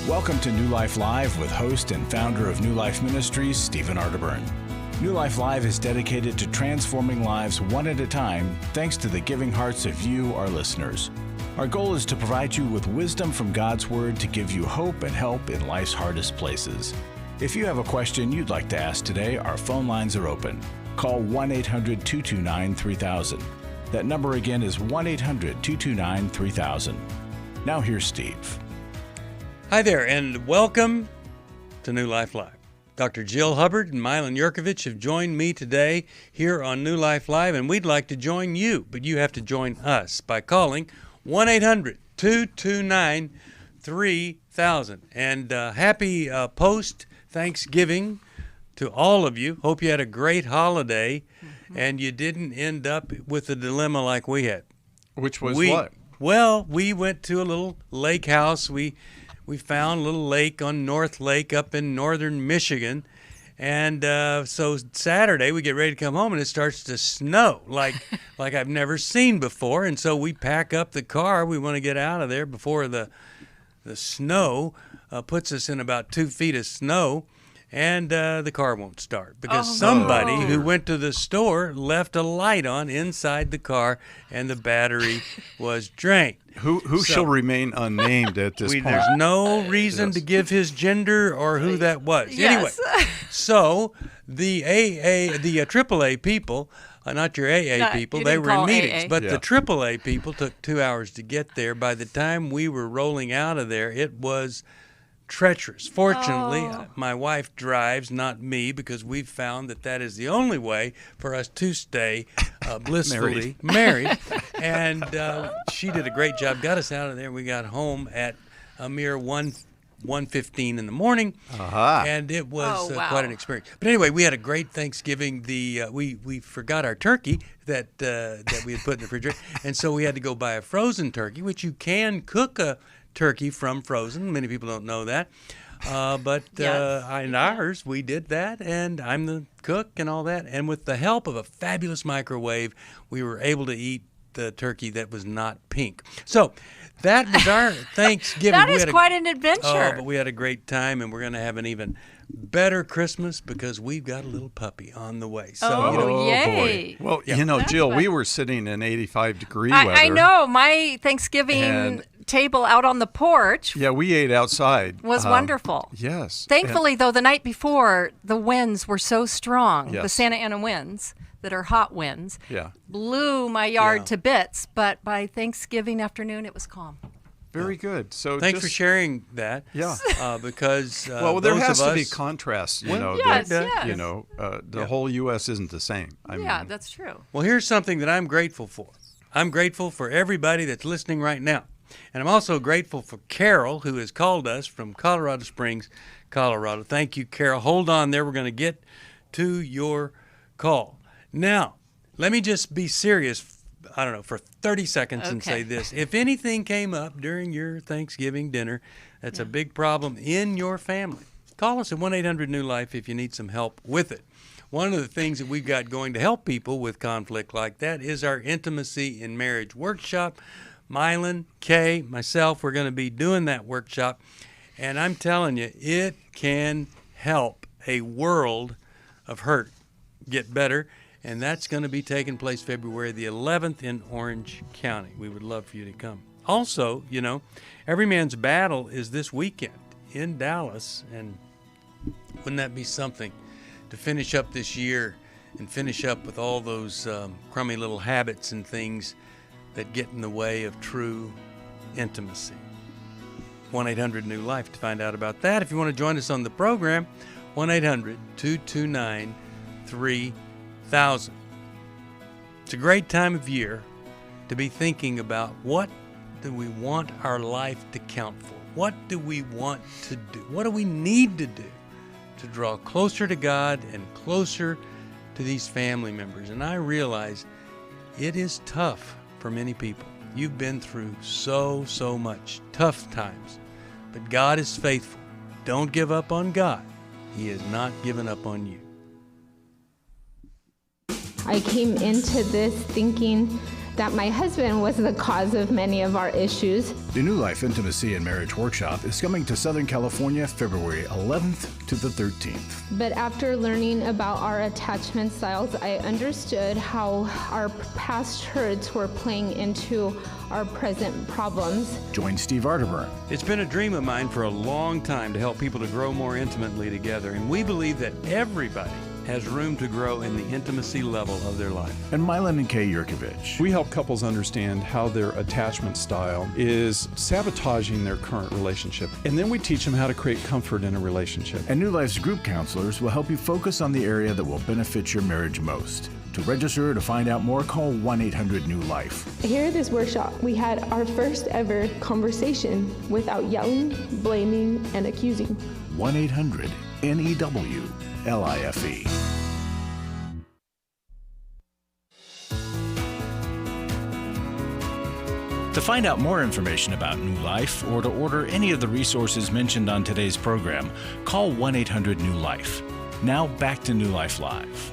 Welcome to New Life Live with host and founder of New Life Ministries, Stephen Arterburn. New Life Live is dedicated to transforming lives one at a time, thanks to the giving hearts of you, our listeners. Our goal is to provide you with wisdom from God's Word to give you hope and help in life's hardest places. If you have a question you'd like to ask today, our phone lines are open. Call 1-800-229-3000. That number again is 1-800-229-3000. Now here's Steve. Hi there, and welcome to New Life Live. Dr. Jill Hubbard and Milan Yurkovich have joined me today here on New Life Live, and we'd like to join you, but you have to join us by calling 1-800-229-3000. And happy post-Thanksgiving to all of you. Hope you had a great holiday, and you didn't end up with a dilemma like we had. Which was what? Well, we went to a little lake house. We found a little lake on North Lake up in northern Michigan. And so Saturday we get ready to come home and it starts to snow like I've never seen before. And so we pack up the car. We want to get out of there before the snow puts us in about 2 feet of snow. And the car won't start because somebody who went to the store left a light on inside the car and the battery was drained. Who shall remain unnamed at this point? There's no reason to give his gender or who that was. Yes. Anyway, so the AAA people, not your AA people, they were in meetings, but the AAA people took 2 hours to get there. By the time we were rolling out of there, it was treacherous. Fortunately, my wife drives, not me, because we've found that is the only way for us to stay blissfully married. And she did a great job, got us out of there. We got home at a mere 1:15 in the morning, and it was quite an experience. But anyway, we had a great Thanksgiving. We forgot our turkey that we had put in the refrigerator, and so we had to go buy a frozen turkey, which you can cook a turkey from frozen. Many people don't know that. But in ours, we did that, and I'm the cook and all that. And with the help of a fabulous microwave, we were able to eat the turkey that was not pink. So that was our Thanksgiving. That is quite an adventure. Oh, but we had a great time, and we're going to have an even better Christmas because we've got a little puppy on the way. So, yay. Boy. Well, Jill, we were sitting in 85-degree weather. I know. My Thanksgiving table out on the porch. Yeah, we ate outside. Was wonderful. Yes. Thankfully, though, the night before, the winds were so strong, the Santa Ana winds that are hot winds, blew my yard to bits. But by Thanksgiving afternoon, it was calm. Very good. So thanks for sharing that. Yeah. Because there has to be contrast. The whole U.S. isn't the same. I mean, that's true. Well, here's something that I'm grateful for. I'm grateful for everybody that's listening right now. And I'm also grateful for Carol, who has called us from Colorado Springs, Colorado. Thank you, Carol. Hold on there. We're going to get to your call. Now, let me just be serious, for 30 seconds and say this. If anything came up during your Thanksgiving dinner that's a big problem in your family, call us at 1-800-NEW-LIFE if you need some help with it. One of the things that we've got going to help people with conflict like that is our Intimacy in Marriage workshop. Milan, Kay, myself, we're going to be doing that workshop. And I'm telling you, it can help a world of hurt get better. And that's going to be taking place February the 11th in Orange County. We would love for you to come. Also, Every Man's Battle is this weekend in Dallas. And wouldn't that be something to finish up this year and finish up with all those crummy little habits and things that get in the way of true intimacy. 1-800-NEW-LIFE to find out about that. If you want to join us on the program, 1-800-229-3000. It's a great time of year to be thinking about what do we want our life to count for? What do we want to do? What do we need to do to draw closer to God and closer to these family members? And I realize it is tough for many people. You've been through so much tough times, but God is faithful. Don't give up on God. He has not given up on you. I came into this thinking that my husband was the cause of many of our issues. The New Life Intimacy and Marriage Workshop is coming to Southern California February 11th to the 13th. But after learning about our attachment styles, I understood how our past hurts were playing into our present problems. Join Steve Arterburn. It's been a dream of mine for a long time to help people to grow more intimately together, and we believe that everybody has room to grow in the intimacy level of their life. And Milan and Kay Yurkovich. We help couples understand how their attachment style is sabotaging their current relationship. And then we teach them how to create comfort in a relationship. And New Life's group counselors will help you focus on the area that will benefit your marriage most. To register or to find out more, call 1-800-NEW-LIFE. Here at this workshop, we had our first ever conversation without yelling, blaming, and accusing. 1-800-NEW-LIFE. To find out more information about New Life or to order any of the resources mentioned on today's program, call 1-800-NEW-LIFE. Now back to New Life Live.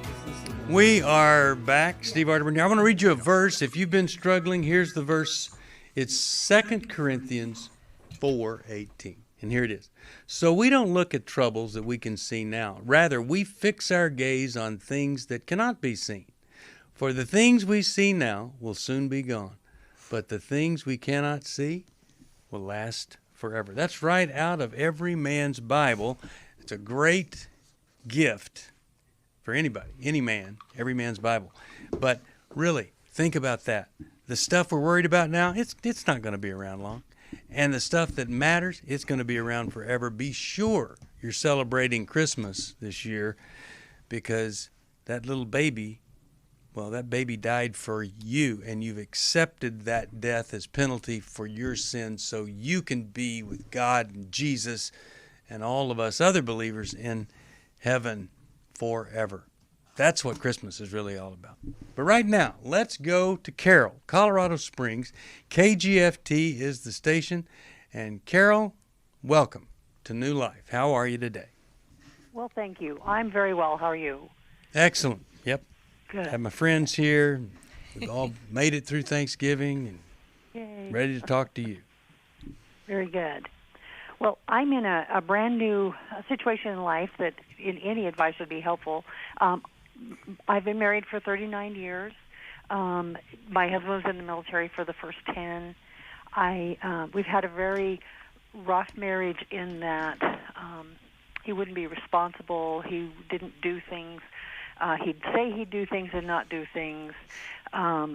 We are back. Steve Arterburn. I want to read you a verse. If you've been struggling, here's the verse. It's 2 Corinthians 4:18. And here it is. So we don't look at troubles that we can see now. Rather, we fix our gaze on things that cannot be seen. For the things we see now will soon be gone. But the things we cannot see will last forever. That's right out of every man's Bible. It's a great gift for anybody, any man, every man's Bible. But really, think about that. The stuff we're worried about now, it's not going to be around long. And the stuff that matters, it's going to be around forever. Be sure you're celebrating Christmas this year because that little baby, well, that baby died for you, and you've accepted that death as penalty for your sins so you can be with God and Jesus and all of us other believers in heaven forever. That's what Christmas is really all about. But right now, let's go to Carol, Colorado Springs. KGFT is the station. And Carol, welcome to New Life. How are you today? Well, thank you. I'm very well. How are you? Excellent. Yep. Good. I have my friends here. We've all made it through Thanksgiving and Yay. ready to talk to you. Very good. Well, I'm in a brand new situation in life that any advice would be helpful. I've been married for 39 years. My husband was in the military for the first 10. We've had a very rough marriage in that he wouldn't be responsible. He didn't do things. He'd say he'd do things and not do things. I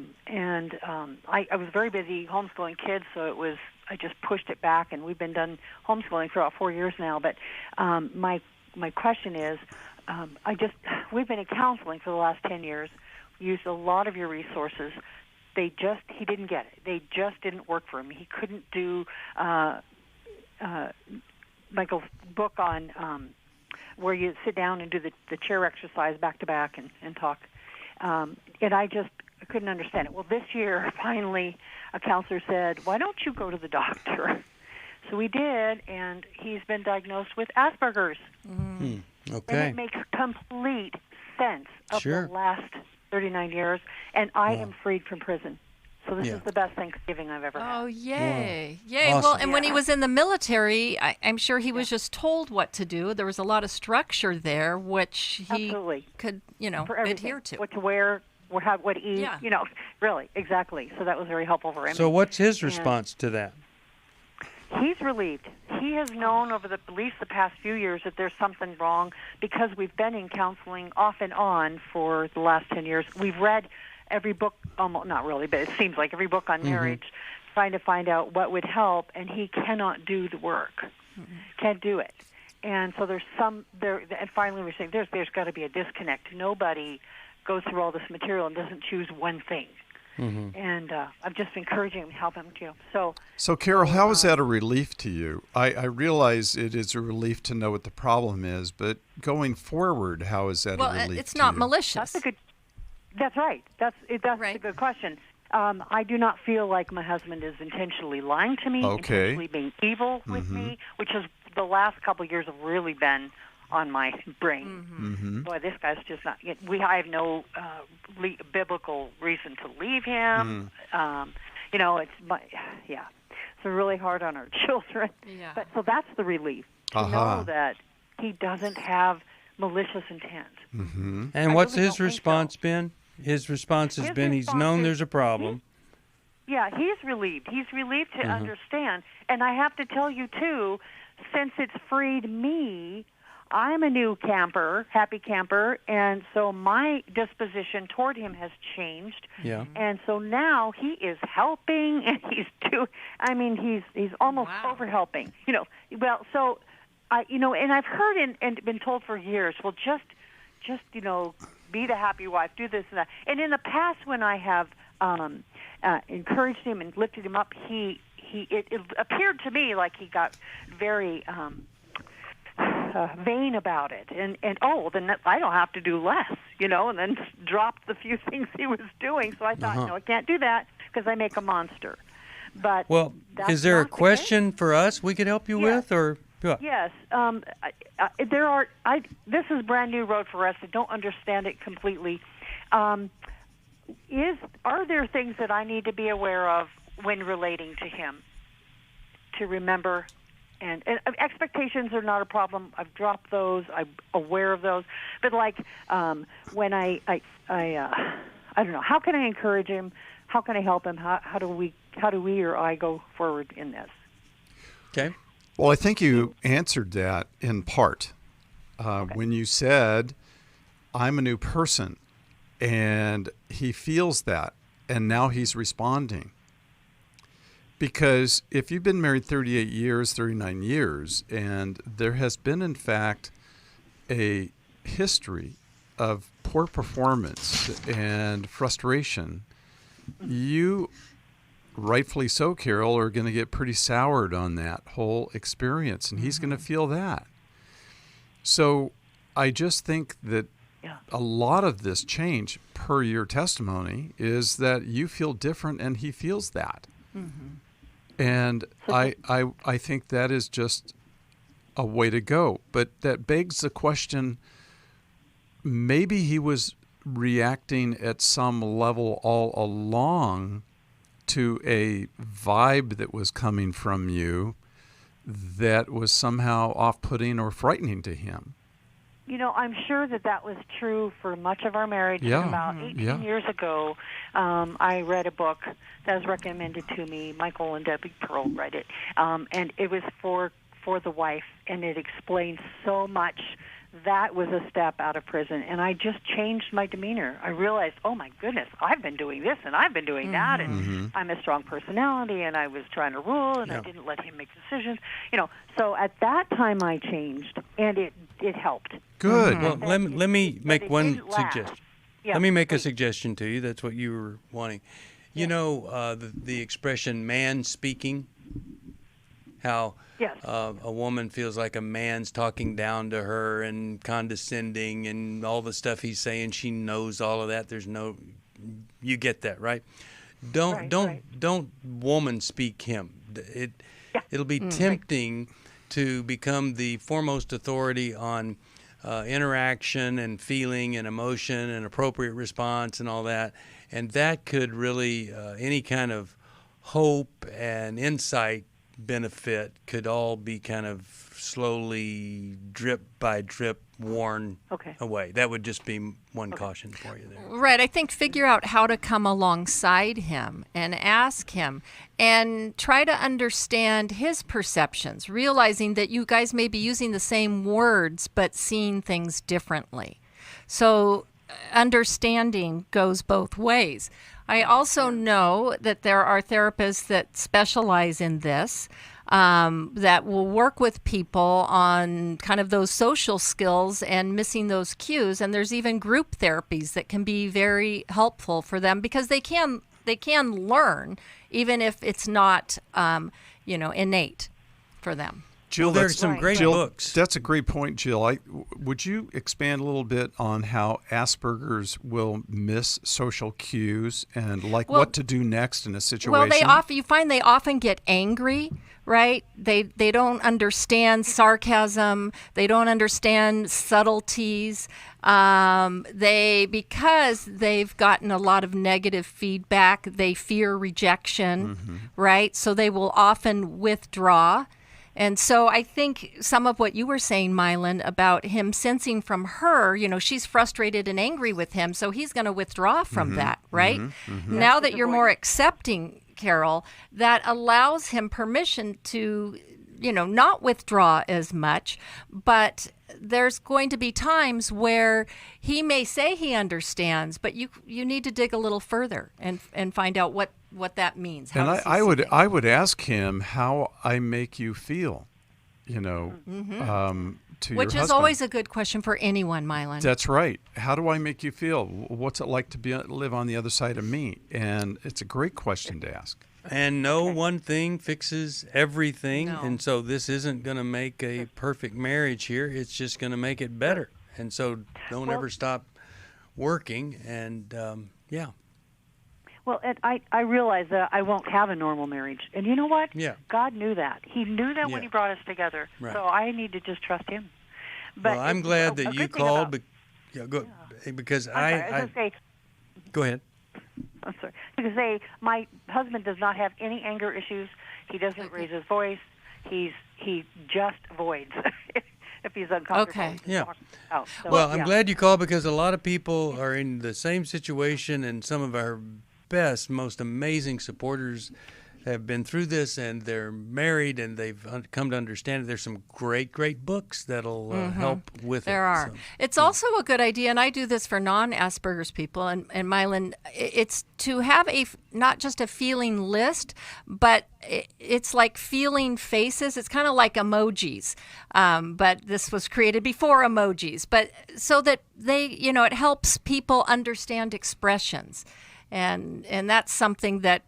was very busy homeschooling kids, so I just pushed it back, and we've been done homeschooling for about 4 years now. But my question is, we've been in counseling for the last 10 years. We used a lot of your resources. He didn't get it. They just didn't work for him. He couldn't do Michael's book on where you sit down and do the chair exercise back to back and talk. And I couldn't understand it. Well, this year, finally, a counselor said, why don't you go to the doctor? So we did, and he's been diagnosed with Asperger's. Okay. And it makes complete sense of Sure. the last 39 years, and I am freed from prison. So this is the best Thanksgiving I've ever had. Oh, yay. Yay. Awesome. Well, and when he was in the military, I'm sure he was just told what to do. There was a lot of structure there, which he Absolutely. could, For everything. adhere to. What to wear, what to eat, really, exactly. So that was very helpful for him. So what's his response to that? He's relieved. He has known over at least the past few years that there's something wrong because we've been in counseling off and on for the last 10 years. We've read every book, almost not really, but it seems like every book on marriage, trying to find out what would help, and he cannot do the work. Can't do it. And so and finally we're saying there's got to be a disconnect. Nobody goes through all this material and doesn't choose one thing. And I'm just encouraging him to help him too. So Carol, how is that a relief to you? I realize it is a relief to know what the problem is, but going forward, how is that a relief to you? Well, it's not malicious. That's right. That's right. a good question. I do not feel like my husband is intentionally lying to me, intentionally being evil with me, which is the last couple of years have really been on my brain. Mm-hmm. Boy, this guy's just not. I have no biblical reason to leave him. It's really hard on our children. Yeah. But so that's the relief to know that he doesn't have malicious intent. Mm-hmm. And what's his response been? His response has been he's known there's a problem. He's relieved. He's relieved to understand. And I have to tell you, too, since it's freed me, I'm a new camper, happy camper, and so my disposition toward him has changed. Yeah. And so now he is helping, and he's almost over helping. Well, so and I've heard and been told for years, well, just be the happy wife, do this and that. And in the past, when I have encouraged him and lifted him up, it appeared to me like he got very vain about it, and then I don't have to do less, and then dropped the few things he was doing. So I thought, no, I can't do that because I make a monster. But is there a question for us we could help you with, or? Yes, there are. This is brand new road for us. I don't understand it completely. Are there things that I need to be aware of when relating to him? To remember, and expectations are not a problem. I've dropped those. I'm aware of those. But when I don't know. How can I encourage him? How can I help him? How do we or I go forward in this? Okay. Well, I think you answered that in part when you said, I'm a new person, and he feels that, and now he's responding. Because if you've been married 38 years, 39 years, and there has been, in fact, a history of poor performance and frustration, you rightfully so, Carol, are going to get pretty soured on that whole experience, and he's going to feel that. So I just think that a lot of this change, per your testimony, is that you feel different and he feels that. Mm-hmm. And I think that is just a way to go. But that begs the question, maybe he was reacting at some level all along to a vibe that was coming from you that was somehow off-putting or frightening to him. I'm sure that was true for much of our marriage. Yeah. About 18 years ago, I read a book that was recommended to me. Michael and Debbie Pearl read it, and it was for the wife, and it explained so much. That was a step out of prison, and I just changed my demeanor. I realized, oh my goodness, I've been doing this and I've been doing that, and I'm a strong personality, and I was trying to rule, and I didn't let him make decisions. So at that time I changed, and it helped. Good. Well, let me make one suggestion. Yeah, let me make a suggestion to you. That's what you were wanting. You know the expression "man speaking." How a woman feels like a man's talking down to her and condescending and all the stuff he's saying. She knows all of that. You get that, right? Don't woman speak him. It'll be tempting to become the foremost authority on interaction and feeling and emotion and appropriate response and all that. And that could really, any kind of hope and insight benefit could all be kind of slowly, drip by drip, worn away. That would just be one caution for you there. Right. I think figure out how to come alongside him and ask him and try to understand his perceptions, realizing that you guys may be using the same words but seeing things differently. So understanding goes both ways. I also know that there are therapists that specialize in this, that will work with people on kind of those social skills and missing those cues. And there's even group therapies that can be very helpful for them because they can learn even if it's not innate for them. Jill, Well, there's some great Jill, books. That's a great point, Jill. Would you expand a little bit on how Asperger's will miss social cues and what to do next in a situation? Well, you find they often get angry, right? They don't understand sarcasm. They don't understand subtleties. Because they've gotten a lot of negative feedback, they fear rejection, right? So they will often withdraw. And so I think some of what you were saying, Mylan, about him sensing from her, she's frustrated and angry with him, so he's going to withdraw from that, right? Now that you're more accepting, Carol, that allows him permission to, not withdraw as much, but there's going to be times where he may say he understands, but you need to dig a little further and find out what that means. And I would ask him how I make you feel, to your Which is husband. Always a good question for anyone, Mylan. That's right. How do I make you feel? What's it like to live on the other side of me? And it's a great question to ask. And no one thing fixes everything. No. And so this isn't going to make a perfect marriage here. It's just going to make it better. And so don't ever stop working. And, Well, and I realize that I won't have a normal marriage. And you know what? Yeah. God knew that. He knew that when Yeah. He brought us together. Right. So I need to just trust Him. But well, I'm glad that you called. Because I was going to say, go ahead. I'm sorry. I was going to say, my husband does not have any anger issues. He doesn't raise his voice. He just avoids if he's uncomfortable. Okay. Yeah. So, Well, I'm glad you called because a lot of people are in the same situation, and some of our best, most amazing supporters have been through this, and they're married, and they've come to understand it. There's some great books that'll help with it. There are. So, It's also a good idea, and I do this for non-Asperger's people, and Mylan, it's to have not just a feeling list, but it's like feeling faces. It's kind of like emojis, but this was created before emojis, but so that they, it helps people understand expressions. And that's something that,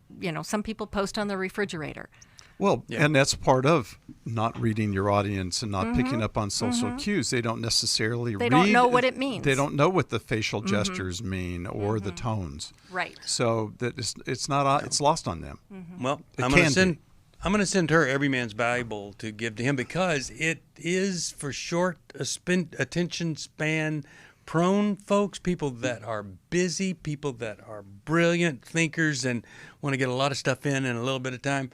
some people post on the refrigerator. Well, and that's part of not reading your audience and not picking up on social cues. They don't necessarily They don't know what it means. They don't know what the facial gestures mean or the tones. Right. So that it's not it's lost on them. Well, It I'm can going to send her Every Man's Bible to give to him because it is for short attention span prone folks, people that are busy, people that are brilliant thinkers and want to get a lot of stuff in a little bit of time.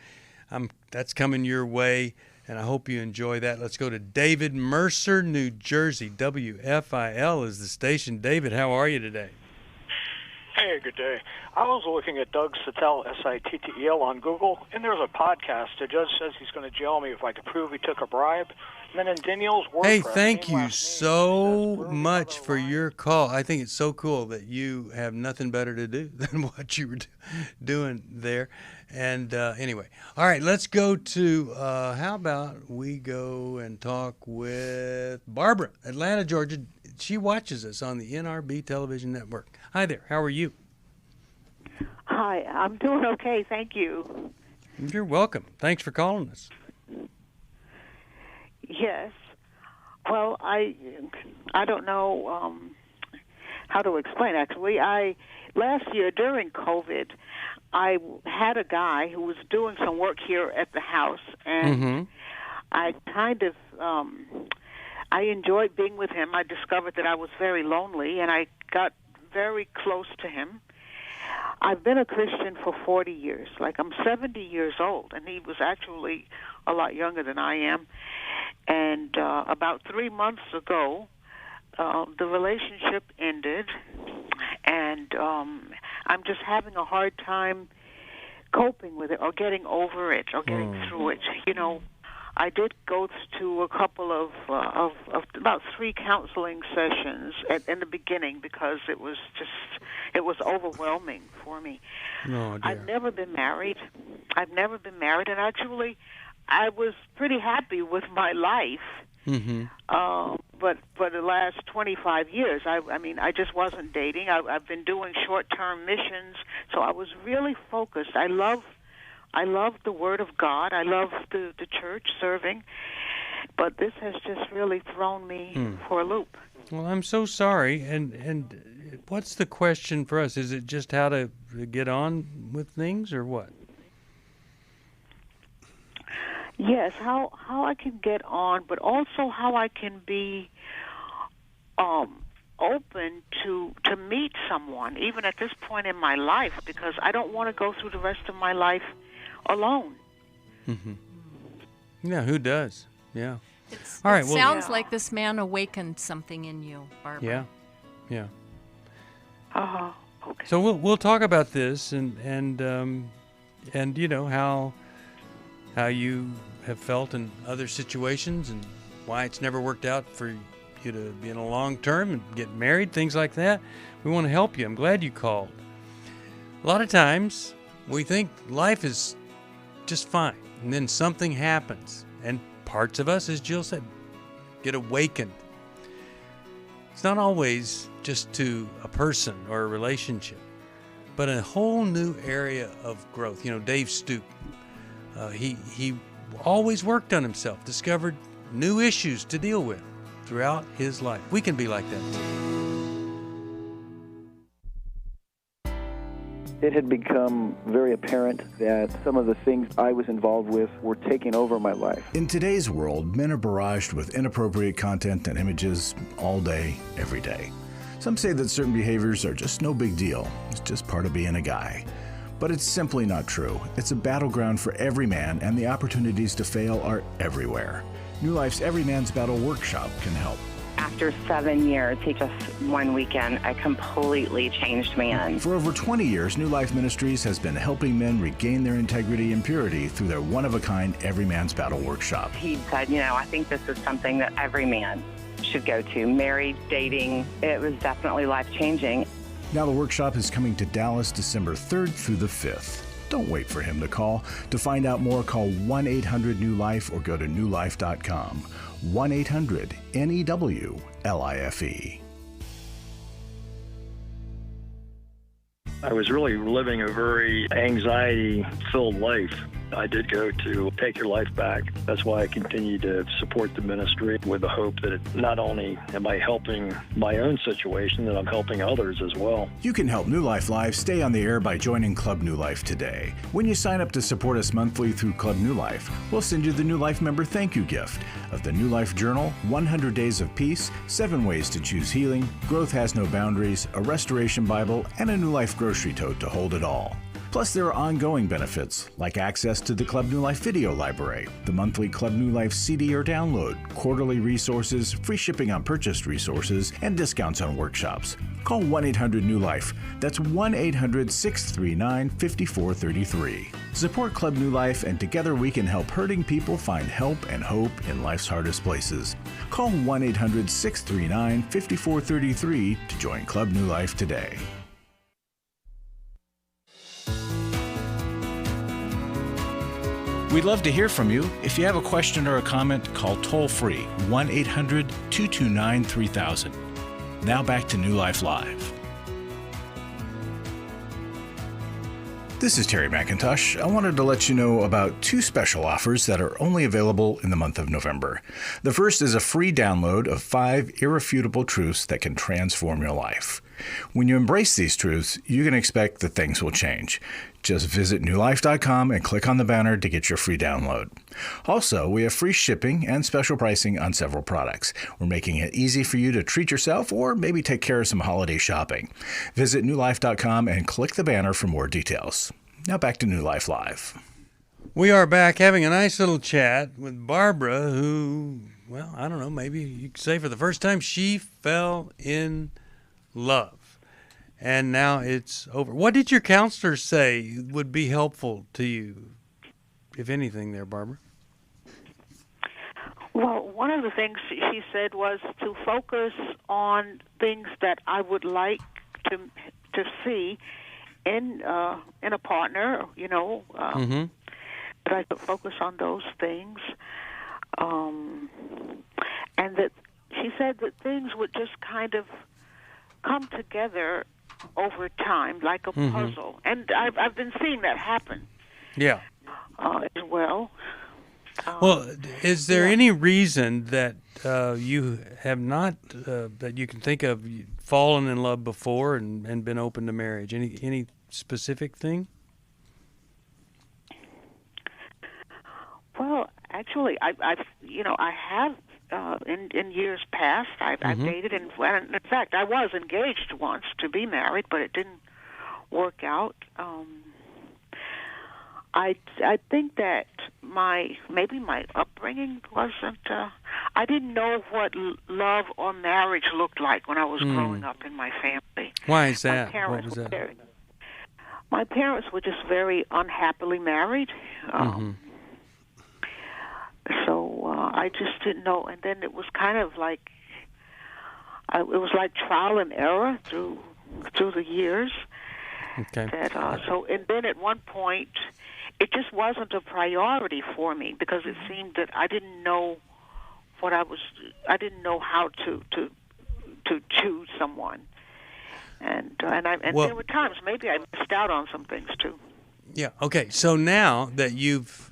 That's coming your way, and I hope you enjoy that. Let's go to David, Mercer, New Jersey. WFIL is the station. David, how are you today? Hey, good day. I was looking at Doug Sittel, Sittel, on Google, and there's a podcast. The judge says he's going to jail me if I could prove he took a bribe. And then in Danielle's WordPress, Hey, thank you so much for your call. I think it's so cool that you have nothing better to do than what you were doing there. And anyway, all right, let's go to, how about we go and talk with Barbara, Atlanta, Georgia. She watches us on the NRB television network. Hi there, how are you? Hi, I'm doing okay, thank you. You're welcome. Thanks for calling us. Yes. Well, I don't know how to explain, actually. Last year during COVID, I had a guy who was doing some work here at the house, and I kind of I enjoyed being with him. I discovered that I was very lonely, and I got very close to him. I've been a Christian for 40 years. I'm 70 years old, and he was actually a lot younger than I am. And about 3 months ago, the relationship ended, and I'm just having a hard time coping with it or getting over it or getting through it. I did go to a couple of about 3 counseling sessions in the beginning because it was overwhelming for me. Oh, dear. I've never been married, and actually, I was pretty happy with my life. But for the last 25 years, I just wasn't dating. I've been doing short-term missions, so I was really focused. I love the Word of God. I love the church serving, But this has just really thrown me for a loop. Well, I'm so sorry. And what's the question for us? Is it just how to get on with things, or what? Yes, how I can get on, but also how I can be open to meet someone, even at this point in my life, because I don't want to go through the rest of my life alone. Mm-hmm. Yeah, who does? Yeah. All right. Well, sounds like this man awakened something in you, Barbara. Yeah. Okay. So we'll talk about this and you know how you have felt in other situations and why it's never worked out for you to be in a long term and get married, things like that. We want to help you. I'm glad you called. A lot of times we think life is just fine, and then something happens, and parts of us, as Jill said, get awakened. It's not always just to a person or a relationship, but a whole new area of growth. You know, Dave Stoop, he always worked on himself, discovered new issues to deal with throughout his life. We can be like that too. It had become very apparent that some of the things I was involved with were taking over my life. In today's world, men are barraged with inappropriate content and images all day, every day. Some say that certain behaviors are just no big deal. It's just part of being a guy. But it's simply not true. It's a battleground for every man, and the opportunities to fail are everywhere. New Life's Every Man's Battle workshop can help. After 7 years, he just one weekend, a completely changed man. For over 20 years, New Life Ministries has been helping men regain their integrity and purity through their one-of-a-kind Every Man's Battle workshop. He said, I think this is something that every man should go to. Married, dating, it was definitely life-changing. Now the workshop is coming to Dallas December 3rd through the 5th. Don't wait for him to call. To find out more, call 1-800-NEW-LIFE or go to newlife.com. 1-800-NEW-LIFE. I was really living a very anxiety-filled life. I did go to Take Your Life Back. That's why I continue to support the ministry with the hope that not only am I helping my own situation, that I'm helping others as well. You can help New Life Live stay on the air by joining Club New Life today. When you sign up to support us monthly through Club New Life, we'll send you the New Life member thank you gift of the New Life Journal, 100 Days of Peace, 7 Ways to Choose Healing, Growth Has No Boundaries, a Restoration Bible, and a New Life grocery tote to hold it all. Plus, there are ongoing benefits, like access to the Club New Life video library, the monthly Club New Life CD or download, quarterly resources, free shipping on purchased resources, and discounts on workshops. Call 1-800-NEW-LIFE. That's 1-800-639-5433. Support Club New Life, and together we can help hurting people find help and hope in life's hardest places. Call 1-800-639-5433 to join Club New Life today. We'd love to hear from you. If you have a question or a comment, call toll-free 1-800-229-3000. Now back to New Life Live. This is Terry McIntosh. I wanted to let you know about 2 special offers that are only available in the month of November. The first is a free download of 5 irrefutable truths that can transform your life. When you embrace these truths, you can expect that things will change. Just visit newlife.com and click on the banner to get your free download. Also, we have free shipping and special pricing on several products. We're making it easy for you to treat yourself or maybe take care of some holiday shopping. Visit newlife.com and click the banner for more details. Now back to New Life Live. We are back having a nice little chat with Barbara, who, well, I don't know, maybe you could say for the first time she fell in love. And now it's over. What did your counselor say would be helpful to you, if anything there, Barbara? Well, one of the things she said was to focus on things that I would like to see in a partner, that I could focus on those things. And that she said that things would just kind of come together over time, like a puzzle. And I've been seeing that happen. Yeah. As well. Well, is there any reason that you have not, that you can think of, fallen in love before and been open to marriage? Any specific thing? Well, actually, I have in years past. I've dated, and in fact, I was engaged once to be married, but it didn't work out. I think that maybe my upbringing wasn't. I didn't know what love or marriage looked like when I was growing up in my family. Why is that? What was that? My parents were just very unhappily married. So I just didn't know, and then it was kind of like it was like trial and error through the years. Okay. And then at one point, it just wasn't a priority for me because it seemed that I didn't know I didn't know how to choose someone, and there were times maybe I missed out on some things too. Yeah. Okay. So now that you've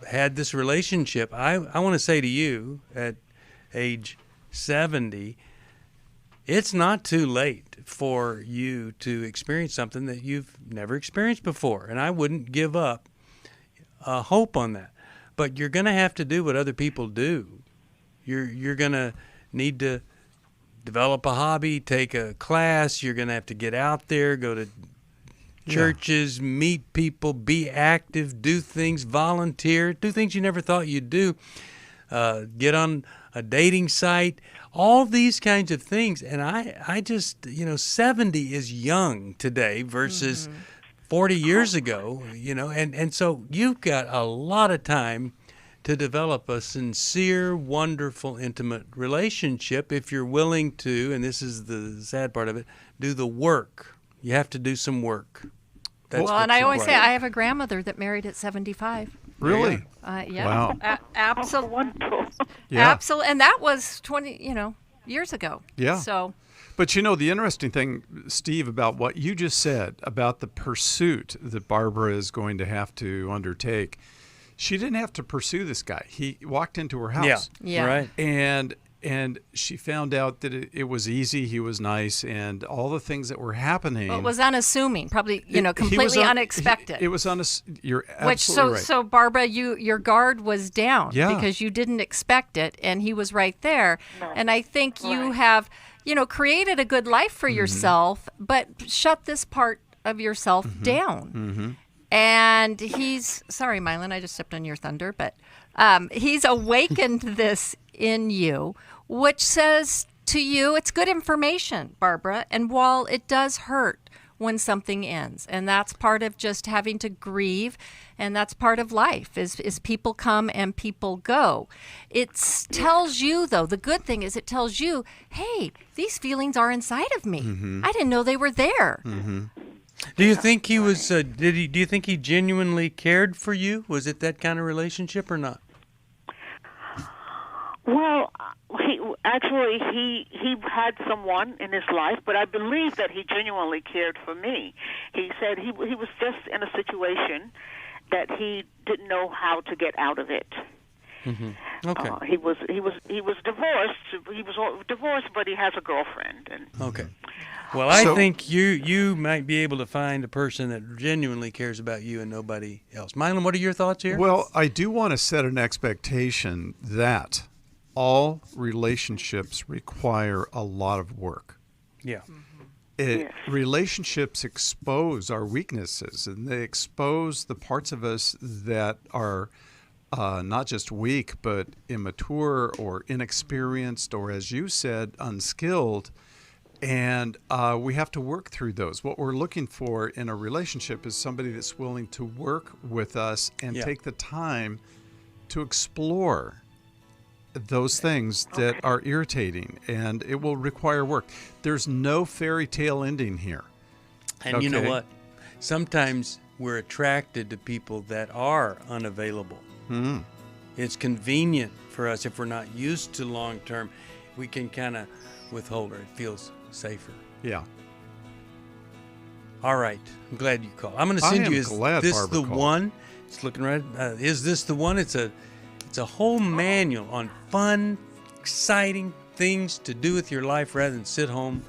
had this relationship, I want to say to you at age 70, it's not too late for you to experience something that you've never experienced before. And I wouldn't give up hope on that. But you're going to have to do what other people do. You're going to need to develop a hobby, take a class. You're going to have to get out there, go to churches, meet people, be active, do things, volunteer, do things you never thought you'd do, get on a dating site, all these kinds of things. And I just, 70 is young today versus 40 years ago, and so you've got a lot of time to develop a sincere, wonderful, intimate relationship if you're willing to, and this is the sad part of it, do the work. You have to do some work. And I always say I have a grandmother that married at 75. Really? Yeah. Wow. Absolutely. Yeah. Absolutely. And that was 20, years ago. Yeah. So. But the interesting thing, Steve, about what you just said about the pursuit that Barbara is going to have to undertake, she didn't have to pursue this guy. He walked into her house. Yeah. Right. And she found out that it was easy, he was nice, and all the things that were happening. Well, it was unassuming, probably, completely unexpected. It was you're absolutely right. So Barbara, your guard was down because you didn't expect it, and he was right there. No. And I think you have, created a good life for yourself, but shut this part of yourself down. And sorry, Mylan, I just stepped on your thunder, but he's awakened this in you, which says to you, it's good information, Barbara. And while it does hurt when something ends, and that's part of just having to grieve, and that's part of life, is people come and people go. It tells you, though, the good thing is it tells you, hey, these feelings are inside of me. I didn't know they were there. Do you think he was? Do you think he genuinely cared for you? Was it that kind of relationship or not? Well, he had someone in his life, but I believe that he genuinely cared for me. He said he was just in a situation that he didn't know how to get out of it. Okay. He was divorced. He was divorced, but he has a girlfriend. Okay. Well, I think you might be able to find a person that genuinely cares about you and nobody else. Mylan, what are your thoughts here? Well, I do want to set an expectation that all relationships require a lot of work. Yeah. Relationships expose our weaknesses, and they expose the parts of us that are not just weak, but immature or inexperienced, or, as you said, unskilled. And we have to work through those. What we're looking for in a relationship is somebody that's willing to work with us and take the time to explore those things that are irritating, and it will require work. There's no fairy tale ending here. And you know what? Sometimes we're attracted to people that are unavailable. It's convenient for us if we're not used to long term. We can kind of withhold her. It feels safer. Yeah. All right. I'm glad you called. I'm going to send you. Is this Barbara the called. one? It's looking right. Is this the one? It's It's a whole manual on fun, exciting things to do with your life rather than sit home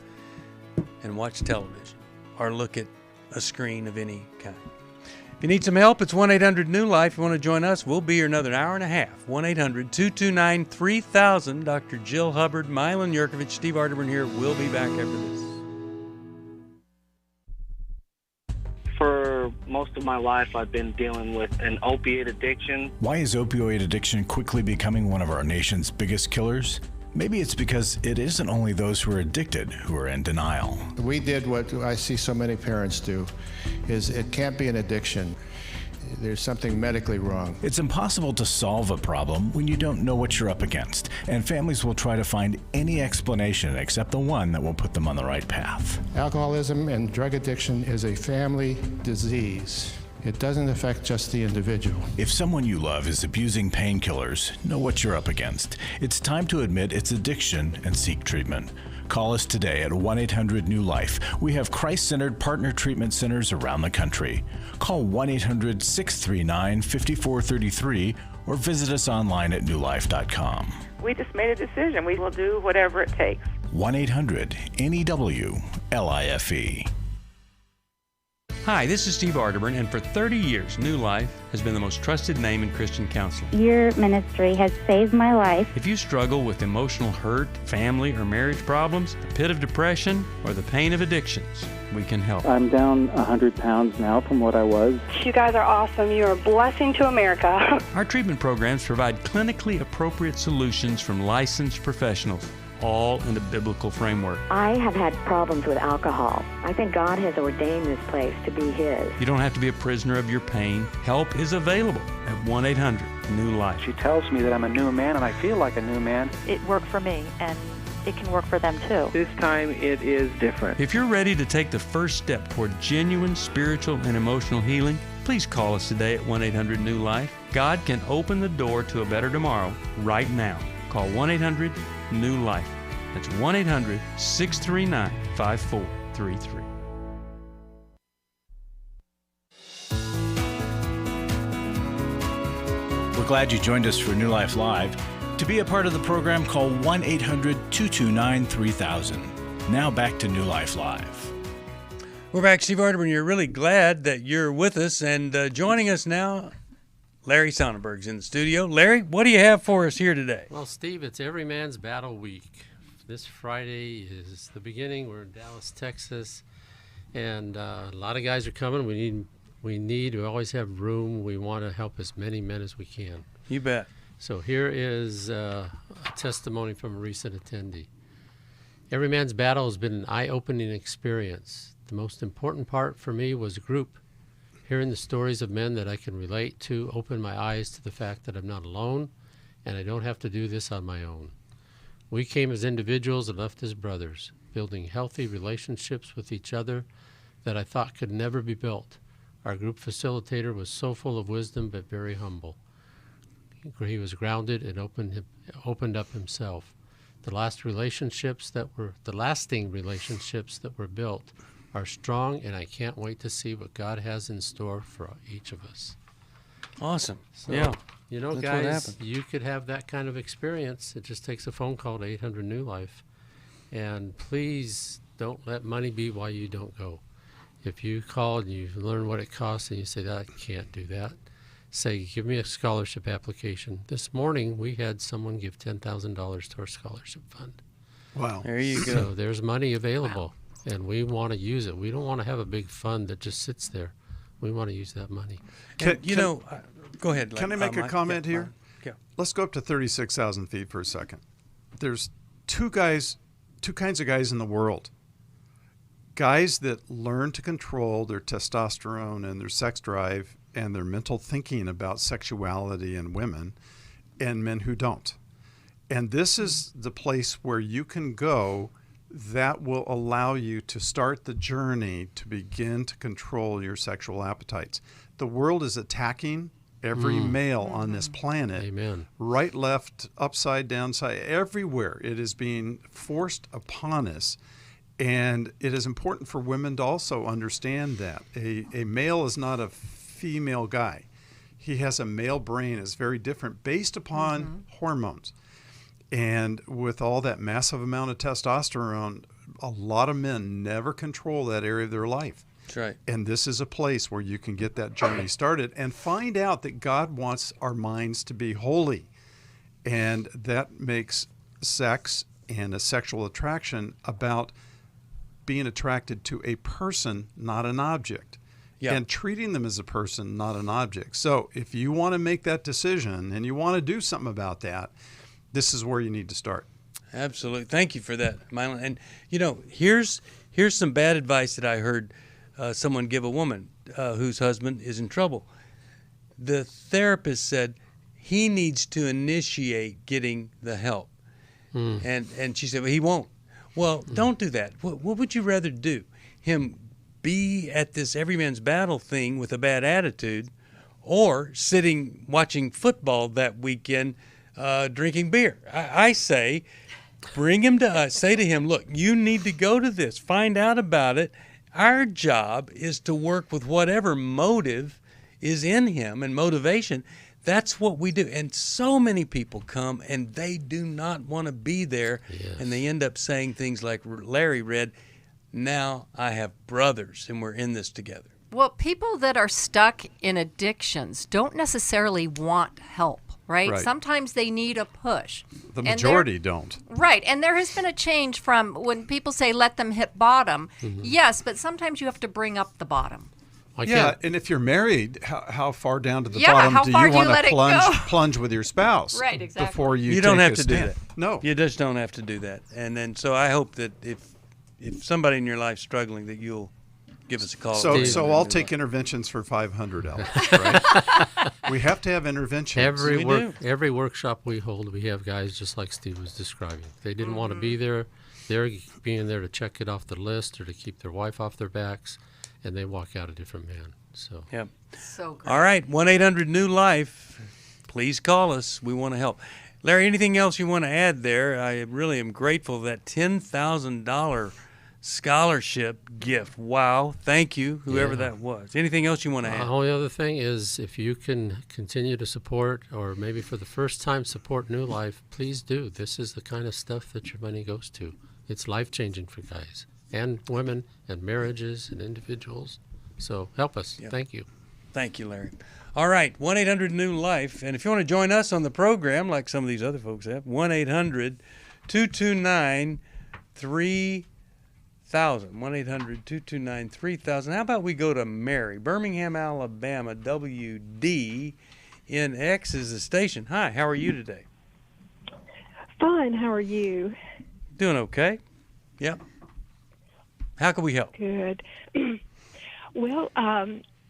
and watch television or look at a screen of any kind. If you need some help, it's 1-800-NEW-LIFE. If you want to join us, we'll be here another hour and a half. 1-800-229-3000. Dr. Jill Hubbard, Milan Yurkovich, Steve Arterburn here. We'll be back after this. For most of my life, I've been dealing with an opiate addiction. Why is opioid addiction quickly becoming one of our nation's biggest killers? Maybe it's because it isn't only those who are addicted who are in denial. We did what I see so many parents do, is it can't be an addiction. There's something medically wrong. It's impossible to solve a problem when you don't know what you're up against, and families will try to find any explanation except the one that will put them on the right path. Alcoholism and drug addiction is a family disease. It doesn't affect just the individual. If someone you love is abusing painkillers, know what you're up against. It's time to admit it's addiction and seek treatment. Call us today at 1-800-NEW-LIFE. We have Christ-centered partner treatment centers around the country. Call 1-800-639-5433 or visit us online at newlife.com. We just made a decision. We will do whatever it takes. 1-800-NEW-LIFE. Hi, this is Steve Arterburn, and for 30 years, New Life has been the most trusted name in Christian counseling. Your ministry has saved my life. If you struggle with emotional hurt, family or marriage problems, the pit of depression, or the pain of addictions, we can help. I'm down 100 pounds now from what I was. You guys are awesome. You're a blessing to America. Our treatment programs provide clinically appropriate solutions from licensed professionals, all in a biblical framework. I have had problems with alcohol. I think God has ordained this place to be His. You don't have to be a prisoner of your pain. Help is available at 1-800-NEW-LIFE. She tells me that I'm a new man, and I feel like a new man. It worked for me, and it can work for them too. This time it is different. If you're ready to take the first step toward genuine spiritual and emotional healing, please call us today at 1-800-NEW-LIFE. God can open the door to a better tomorrow right now. Call 1-800-NEW-LIFE. That's 1-800-639-5433. We're glad you joined us for New Life Live. To be a part of the program, call 1-800-229-3000. Now back to New Life Live. We're back, Steve Arterburn. You're really glad that you're with us, and joining us now, Larry Sonnenberg's in the studio. Larry, what do you have for us here today? Well, Steve, it's Every Man's Battle Week. This Friday is the beginning. We're in Dallas, Texas, and a lot of guys are coming. We always have room. We want to help as many men as we can. You bet. So here is a testimony from a recent attendee. Every Man's Battle has been an eye-opening experience. The most important part for me was group. Hearing the stories of men that I can relate to opened my eyes to the fact that I'm not alone and I don't have to do this on my own. We came as individuals and left as brothers, building healthy relationships with each other that I thought could never be built. Our group facilitator was so full of wisdom but very humble. He was grounded and opened up himself. The lasting relationships that were built are strong, and I can't wait to see what God has in store for each of us. Awesome. So, yeah. You know, That's guys, you could have that kind of experience. It just takes a phone call to 800-NEW-LIFE. And please don't let money be why you don't go. If you call and you learn what it costs and you say, I can't do that, say, give me a scholarship application. This morning, we had someone give $10,000 to our scholarship fund. Wow. There you go. So there's money available, and we want to use it. We don't want to have a big fund that just sits there. We want to use that money. Go ahead. Can I make a comment here? Yeah. Let's go up to 36,000 feet for a second. There's two kinds of guys in the world. Guys that learn to control their testosterone and their sex drive and their mental thinking about sexuality and women, and men who don't. And this is the place where you can go that will allow you to start the journey to begin to control your sexual appetites. The world is attacking every male on this planet. Amen. Right, left, upside, downside, everywhere. It is being forced upon us. And it is important for women to also understand that. A male is not a female guy. He has a male brain is very different based upon hormones. And with all that massive amount of testosterone, a lot of men never control that area of their life. That's right. And this is a place where you can get that journey started and find out that God wants our minds to be holy. And that makes sex and a sexual attraction about being attracted to a person, not an object. Yeah. And treating them as a person, not an object. So if you want to make that decision and you want to do something about that, this is where you need to start. Absolutely. Thank you for that, Mylon. And, you know, here's some bad advice that I heard someone give a woman whose husband is in trouble. The therapist said he needs to initiate getting the help. And she said, well, he won't. Well, don't do that. What would you rather do? Him be at this every man's battle thing with a bad attitude, or sitting watching football that weekend drinking beer? I say bring him to us. Say to him, look, you need to go to this. Find out about it. Our job is to work with whatever motive is in him and motivation. That's what we do. And so many people come and they do not want to be there. Yes. And they end up saying things like Larry read, now I have brothers and we're in this together. Well, people that are stuck in addictions don't necessarily want help, right? Sometimes they need a push. The majority don't. Right. And there has been a change from when people say let them hit bottom. Yes, but sometimes you have to bring up the bottom. And if you're married, how far down to the bottom do you want to plunge with your spouse? Right, exactly. Before you don't have a to stand. do that. No. You just don't have to do that. And then so I hope that if somebody in your life's struggling, that you'll give us a call. So I'll take interventions for $500, right? We have to have interventions. Every workshop we hold, we have guys just like Steve was describing. They didn't want to be there. They're being there to check it off the list or to keep their wife off their backs, and they walk out a different man. So yep. So great. All right, 1-800-NEW-LIFE. Please call us. We want to help. Larry, anything else you want to add there? I really am grateful that $10,000 scholarship gift. Wow. Thank you, whoever that was. Anything else you want to add? The only other thing is if you can continue to support, or maybe for the first time support New Life, please do. This is the kind of stuff that your money goes to. It's life-changing for guys and women and marriages and individuals. So help us. Yep. Thank you. Thank you, Larry. All right, 1-800-NEW-LIFE. And if you want to join us on the program, like some of these other folks have, 1-800-229-3000. 1-800-229-3000. How about we go to Mary, Birmingham, Alabama, WDNX is the station. Hi, how are you today? Fine, how are you? Doing okay. Yep. How can we help? Good. Well,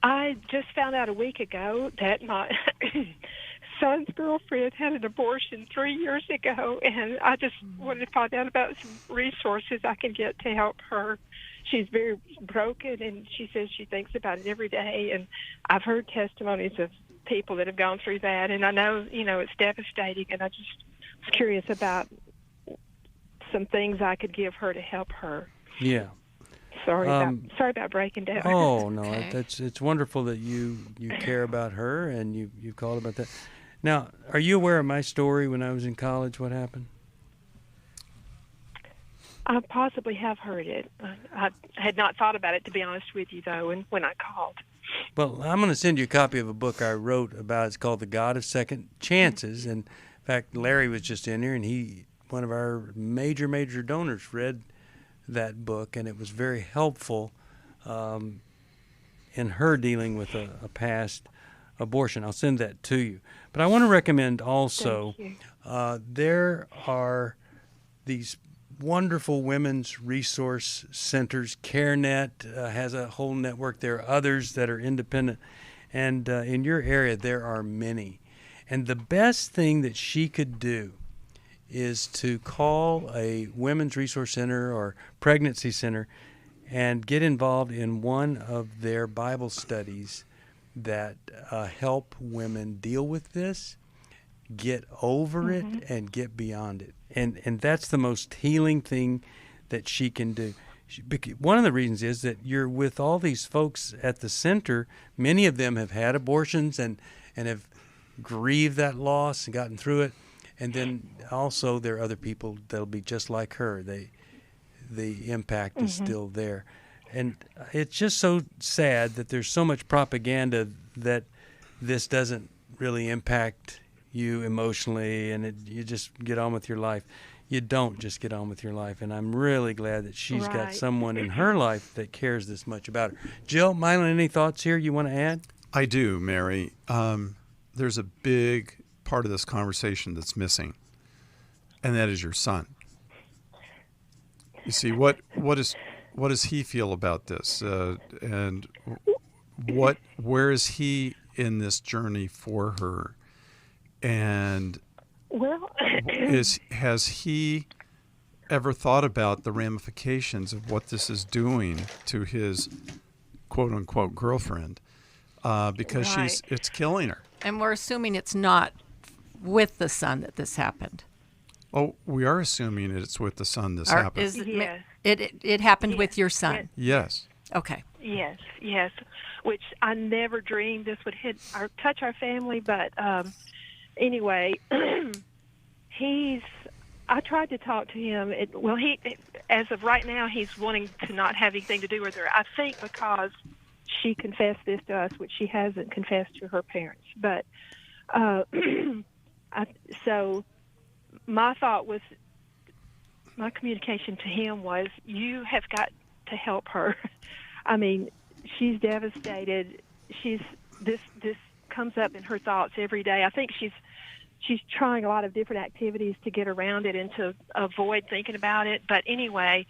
I just found out a week ago that my son's girlfriend had an abortion 3 years ago, and I just wanted to find out about some resources I can get to help her. She's very broken, and she says she thinks about it every day, and I've heard testimonies of people that have gone through that, and I know, it's devastating, and I just was curious about some things I could give her to help her. Yeah. Sorry about breaking down. Oh no, it's wonderful that you care about her and you called about that. Now, are you aware of my story when I was in college? What happened? I possibly have heard it. I had not thought about it, to be honest with you, though, and when I called. Well, I'm going to send you a copy of a book I wrote about. It's called The God of Second Chances. And in fact, Larry was just in here, and one of our major donors, read that book, and it was very helpful in her dealing with a past abortion. I'll send that to you. But I want to recommend also there are these wonderful women's resource centers. CareNet has a whole network. There are others that are independent. And in your area, there are many. And the best thing that she could do is to call a women's resource center or pregnancy center and get involved in one of their Bible studies that help women deal with this, get over it, and get beyond it. And that's the most healing thing that she can do. One of the reasons is that you're with all these folks at the center. Many of them have had abortions, and and have grieved that loss and gotten through it. And then also there are other people that'll be just like her. The impact is still there. And it's just so sad that there's so much propaganda that this doesn't really impact you emotionally, and you just get on with your life. You don't just get on with your life, and I'm really glad that she's got someone in her life that cares this much about her. Jill, Mylon, any thoughts here you want to add? I do, Mary. There's a big part of this conversation that's missing, and that is your son. You see, what does he feel about this, and where is he in this journey for her, and has he ever thought about the ramifications of what this is doing to his quote unquote girlfriend, because it's killing her. And we're assuming it's not with the son that this happened. Oh, we are assuming it's with the son this happened. Yes. It happened with your son? Yes. Okay. Yes, which I never dreamed this would hit or touch our family, but anyway, I tried to talk to him. As of right now, he's wanting to not have anything to do with her. I think because she confessed this to us, which she hasn't confessed to her parents. But so my thought was, my communication to him was, you have got to help her. I mean, she's devastated. This comes up in her thoughts every day. I think she's trying a lot of different activities to get around it and to avoid thinking about it. But anyway,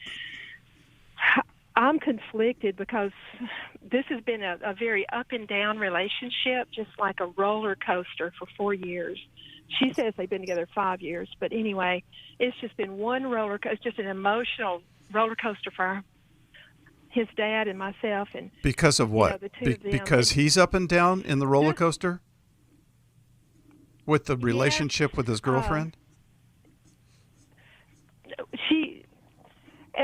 I'm conflicted because this has been a very up and down relationship, just like a roller coaster for 4 years. She says they've been together 5 years, but anyway, it's just been one roller coaster. It's just an emotional roller coaster for his dad and myself. And because of what? The two of them. Because he's up and down in the roller coaster with the relationship with his girlfriend.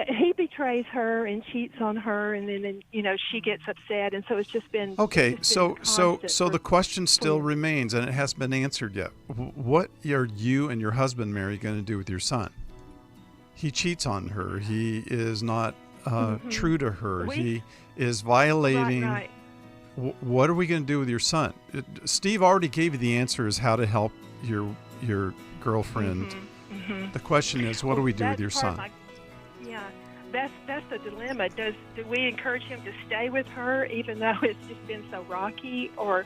He betrays her and cheats on her, and then she gets upset, and so it's just been okay. So the question still remains, and it hasn't been answered yet. What are you and your husband, Mary, going to do with your son? He cheats on her. He is not true to her. He is violating. Right. What are we going to do with your son? Steve already gave you the answer as how to help your girlfriend. The question is, what do we do with your son? That's the dilemma. Do we encourage him to stay with her even though it's just been so rocky, or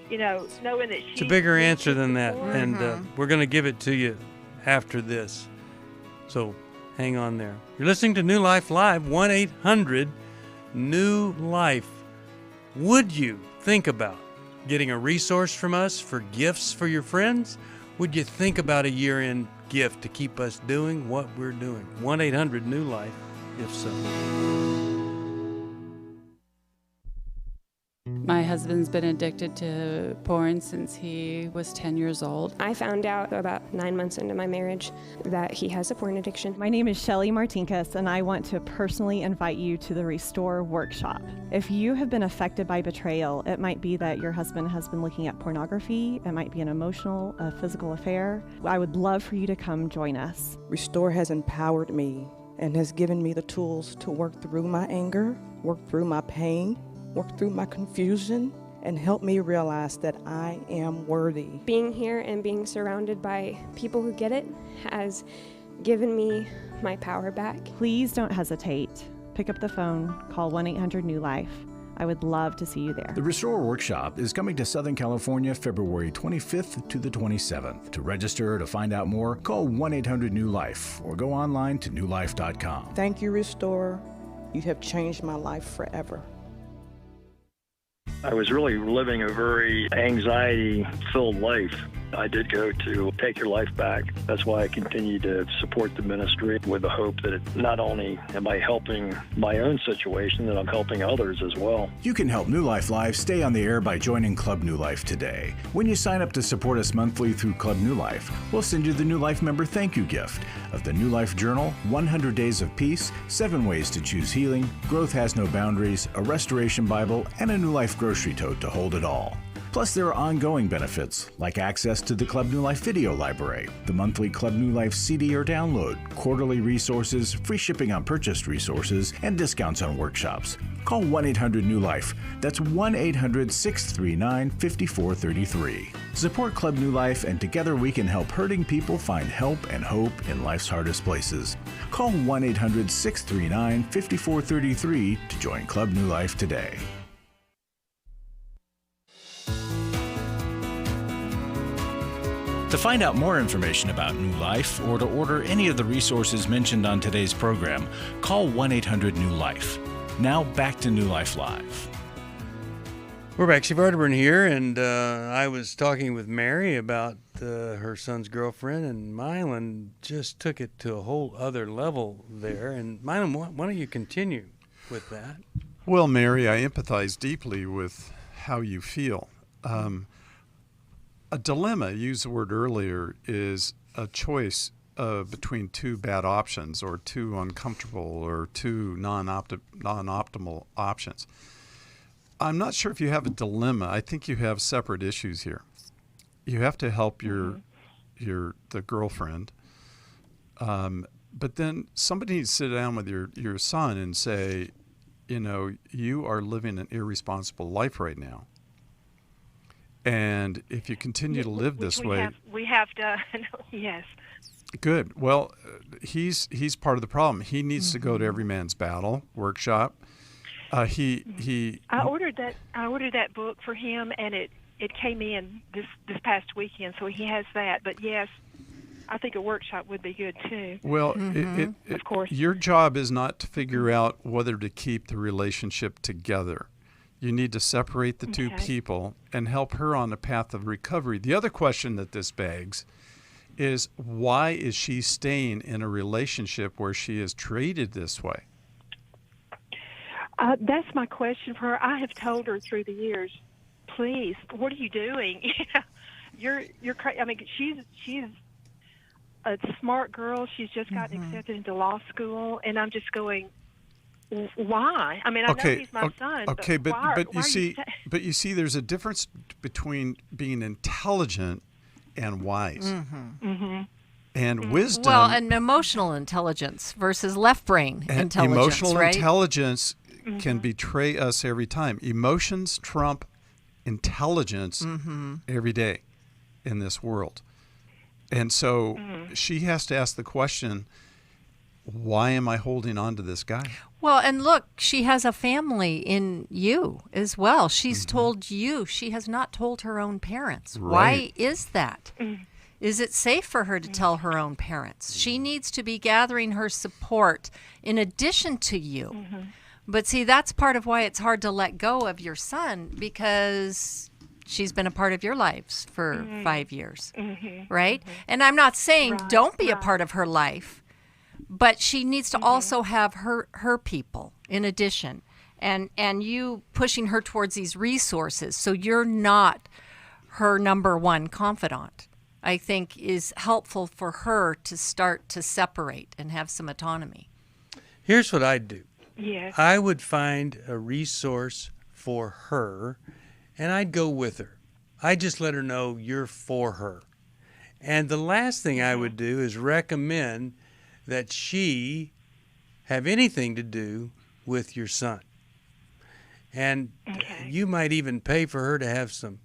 knowing that it's a bigger answer than that, and we're going to give it to you after this. So hang on there. You're listening to New Life Live, 1-800-NEW-LIFE. Would you think about getting a resource from us for gifts for your friends? Would you think about a year-end gift to keep us doing what we're doing? 1-800-NEW-LIFE, if so. My husband's been addicted to porn since he was 10 years old. I found out about 9 months into my marriage that he has a porn addiction. My name is Shelly Martinkus, and I want to personally invite you to the Restore Workshop. If you have been affected by betrayal, it might be that your husband has been looking at pornography, it might be an emotional, physical affair. I would love for you to come join us. Restore has empowered me and has given me the tools to work through my anger, work through my pain, work through my confusion, and help me realize that I am worthy. Being here and being surrounded by people who get it has given me my power back. Please don't hesitate. Pick up the phone, call 1-800-NEW-LIFE. I would love to see you there. The Restore Workshop is coming to Southern California February 25th to the 27th. To register or to find out more, call 1-800-NEW-LIFE or go online to newlife.com. Thank you, Restore. You have changed my life forever. I was really living a very anxiety-filled life. I did go to Take Your Life Back. That's why I continue to support the ministry with the hope that not only am I helping my own situation, that I'm helping others as well. You can help New Life Live stay on the air by joining Club New Life today. When you sign up to support us monthly through Club New Life, we'll send you the New Life member thank you gift of the New Life Journal, 100 Days of Peace, 7 Ways to Choose Healing, Growth Has No Boundaries, a Restoration Bible, and a New Life grocery tote to hold it all. Plus, there are ongoing benefits like access to the Club New Life video library, the monthly Club New Life CD or download, quarterly resources, free shipping on purchased resources, and discounts on workshops. Call 1-800-NEW-LIFE. That's 1-800-639-5433. Support Club New Life, and together we can help hurting people find help and hope in life's hardest places. Call 1-800-639-5433 to join Club New Life today. To find out more information about New Life or to order any of the resources mentioned on today's program, call 1-800-NEW-LIFE. Now back to New Life Live. We're back. Steve Arterburn here, and I was talking with Mary about her son's girlfriend, and Mylon just took it to a whole other level there. And Mylon, why don't you continue with that? Well, Mary, I empathize deeply with how you feel. A dilemma, you used the word earlier, is a choice between two bad options or two uncomfortable or two non-optimal options. I'm not sure if you have a dilemma. I think you have separate issues here. You have to help the girlfriend, but then somebody needs to sit down with your son and say, you are living an irresponsible life right now. And if you continue to live this way, we have done. Yes. Good. Well, he's part of the problem. He needs to go to Every Man's Battle workshop. I ordered that book for him, and it came in this past weekend, so he has that. But yes, I think a workshop would be good too. Well, of course, your job is not to figure out whether to keep the relationship together. You need to separate the two people and help her on the path of recovery. The other question that this begs is, why is she staying in a relationship where she is treated this way? That's my question for her. I have told her through the years, please, what are you doing? You're crazy. I mean, she's a smart girl. She's just gotten accepted into law school, and I'm just going, why? I mean, I know he's my son. Okay, but you see, but you see, there's a difference between being intelligent and wise, and wisdom. Well, and emotional intelligence versus left brain intelligence. Emotional right? intelligence can betray us every time. Emotions trump intelligence every day in this world, and so she has to ask the question, why am I holding on to this guy? Well, and look, she has a family in you as well. She's told you. She has not told her own parents. Right. Why is that? Is it safe for her to tell her own parents? She needs to be gathering her support in addition to you. But see, that's part of why it's hard to let go of your son, because she's been a part of your lives for 5 years, right? And I'm not saying don't be a part of her life, but she needs to also have her people in addition, and you pushing her towards these resources so you're not her number one confidant, I think is helpful for her to start to separate and have some autonomy. Here's what I'd do. Yes. I would find a resource for her, and I'd go with her. I'd just let her know you're for her. And the last thing I would do is recommend that she have anything to do with your son. And you might even pay for her to have some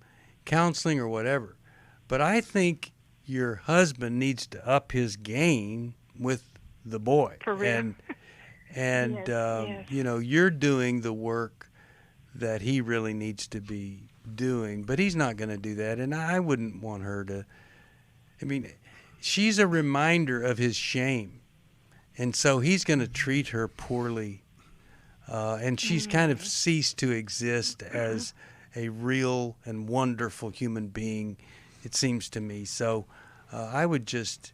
counseling or whatever. But I think your husband needs to up his game with the boy. For real. And yes. You're doing the work that he really needs to be doing, but he's not going to do that. And I wouldn't want her to. I mean, she's a reminder of his shame. And so he's going to treat her poorly. And she's kind of ceased to exist as a real and wonderful human being, it seems to me. So I would just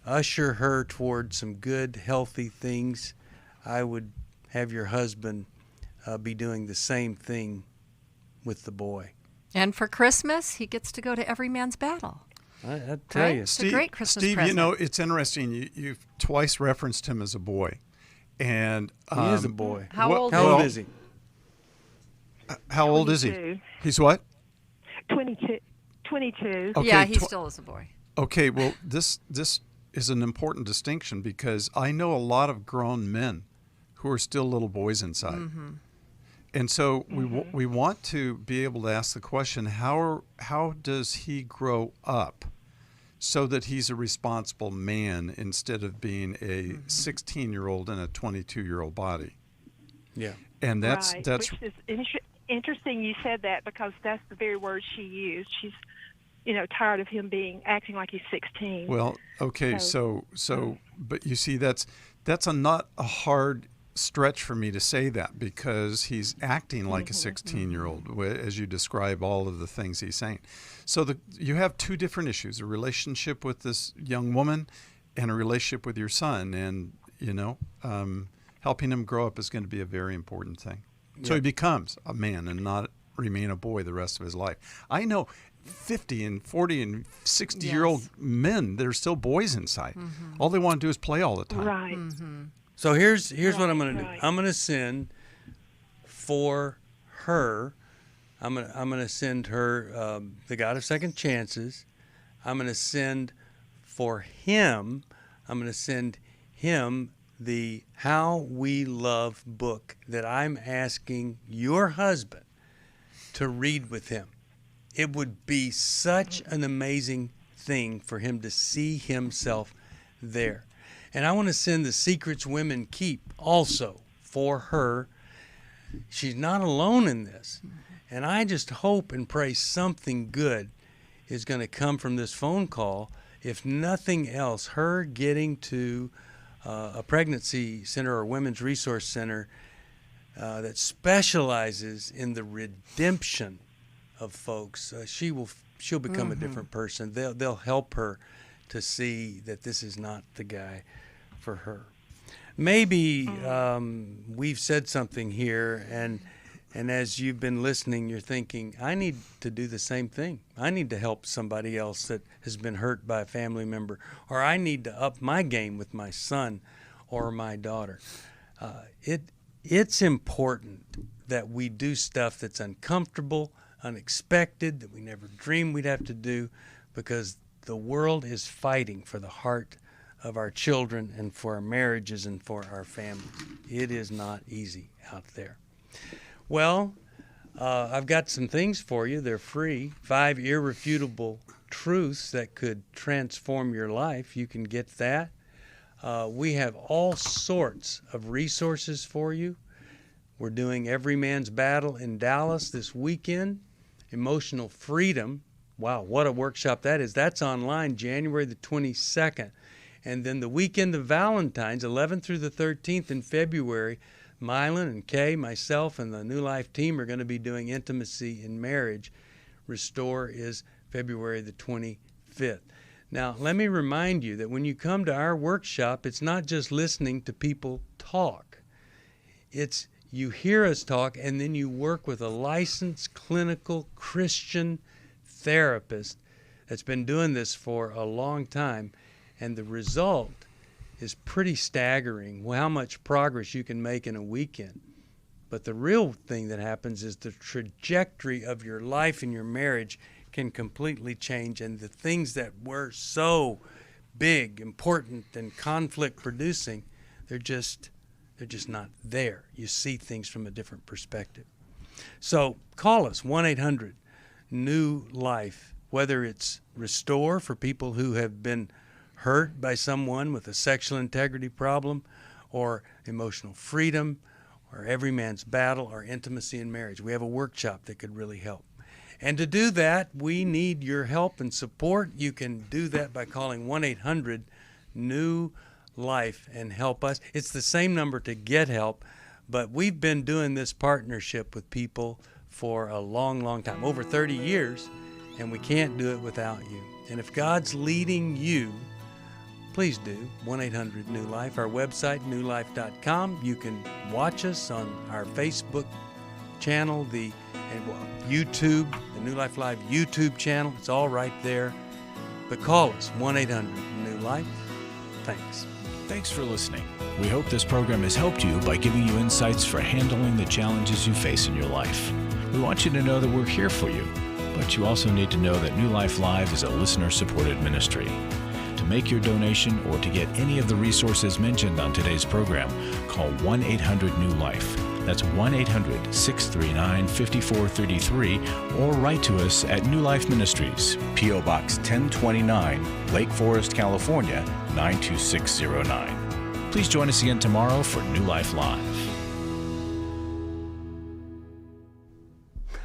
usher her toward some good, healthy things. I would have your husband be doing the same thing with the boy. And for Christmas, he gets to go to Every Man's Battle. I tell you. It's a great Christmas Steve, present. it's interesting. You've twice referenced him as a boy. And he is a boy. How old is he? How old is he? He's what? 22. Okay, Yeah, he still is a boy. Okay, well, this is an important distinction because I know a lot of grown men who are still little boys inside. Mm-hmm. And so we want to be able to ask the question, how does he grow up so that he's a responsible man instead of being a 16-year-old in a 22-year-old body? Yeah. And that's Which is interesting you said that, because that's the very word she used. She's, tired of him acting like he's 16. Well, okay, so but you see, that's not a hard stretch for me to say that, because he's acting like a 16-year-old as you describe all of the things he's saying. So you have two different issues: a relationship with this young woman and a relationship with your son, and helping him grow up is going to be a very important thing. So he becomes a man and not remain a boy the rest of his life. I know 50 and 40 and 60-year-old men that are still boys inside. All they want to do is play all the time. Right. So here's what I'm going to do. I'm going to send for her. I'm going to send her the God of Second Chances. I'm going to send for him. I'm going to send him the How We Love book that I'm asking your husband to read with him. It would be such an amazing thing for him to see himself there. And I want to send The Secrets Women Keep also for her. She's not alone in this. And I just hope and pray something good is going to come from this phone call. If nothing else, her getting to a pregnancy center or women's resource center that specializes in the redemption of folks, she'll become a different person. They'll help her to see that this is not the guy for her. Maybe we've said something here, and as you've been listening, you're thinking, I need to do the same thing. I need to help somebody else that has been hurt by a family member, or I need to up my game with my son or my daughter. It's important that we do stuff that's uncomfortable, unexpected, that we never dreamed we'd have to do, because the world is fighting for the heart of our children and for our marriages and for our families. It is not easy out there. Well, I've got some things for you. They're free. 5 irrefutable truths that could transform your life. You can get that. We have all sorts of resources for you. We're doing Every Man's Battle in Dallas this weekend. Emotional Freedom. Wow, what a workshop that is. That's online January the 22nd. And then the weekend of Valentine's, 11th through the 13th in February, Mylan and Kay, myself, and the New Life team are going to be doing Intimacy in Marriage. Restore is February the 25th. Now, let me remind you that when you come to our workshop, it's not just listening to people talk. It's you hear us talk, and then you work with a licensed clinical Christian therapist that's been doing this for a long time, and the result is pretty staggering, how much progress you can make in a weekend. But the real thing that happens is the trajectory of your life and your marriage can completely change, and the things that were so big, important, and conflict-producing, they're just not there. You see things from a different perspective. So call us, 1-800-NEW-LIFE, whether it's Restore for people who have been hurt by someone with a sexual integrity problem, or Emotional Freedom, or Every Man's Battle, or Intimacy in Marriage. We have a workshop that could really help. And to do that, we need your help and support. You can do that by calling 1-800-NEW-LIFE and help us. It's the same number to get help, but we've been doing this partnership with people for a long, long time, over 30 years, and we can't do it without you. And if God's leading you, please do. 1-800-NEW-LIFE. Our website, newlife.com. You can watch us on our Facebook channel, YouTube, the New Life Live YouTube channel. It's all right there. But call us, 1-800-NEW-LIFE. Thanks. Thanks for listening. We hope this program has helped you by giving you insights for handling the challenges you face in your life. We want you to know that we're here for you, But you also need to know that New Life Live is a listener-supported ministry. To make your donation or to get any of the resources mentioned on today's program, call 1-800-NEW-LIFE. That's 1-800-639-5433, or write to us at New Life Ministries, P.O. Box 1029, Lake Forest, California, 92609. Please join us again tomorrow for New Life Live.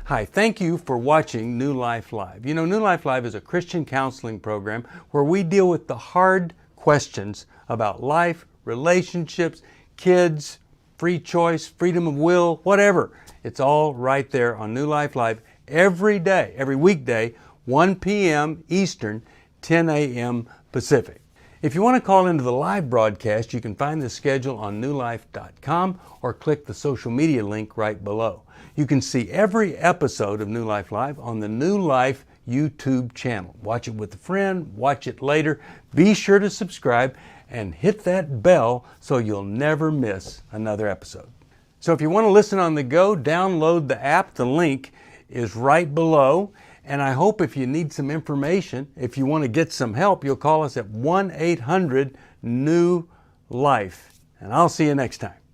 Hi, thank you for watching New Life Live. You know, New Life Live is a Christian counseling program where we deal with the hard questions about life, relationships, kids, free choice, freedom of will, whatever. It's all right there on New Life Live every day, every weekday, 1 p.m. Eastern, 10 a.m. Pacific. If you want to call into the live broadcast, you can find the schedule on newlife.com or click the social media link right below. You can see every episode of New Life Live on the New Life YouTube channel. Watch it with a friend, watch it later. Be sure to subscribe and hit that bell so you'll never miss another episode. So if you want to listen on the go, download the app. The link is right below. And I hope if you need some information, if you want to get some help, you'll call us at 1-800-NEW-LIFE. And I'll see you next time.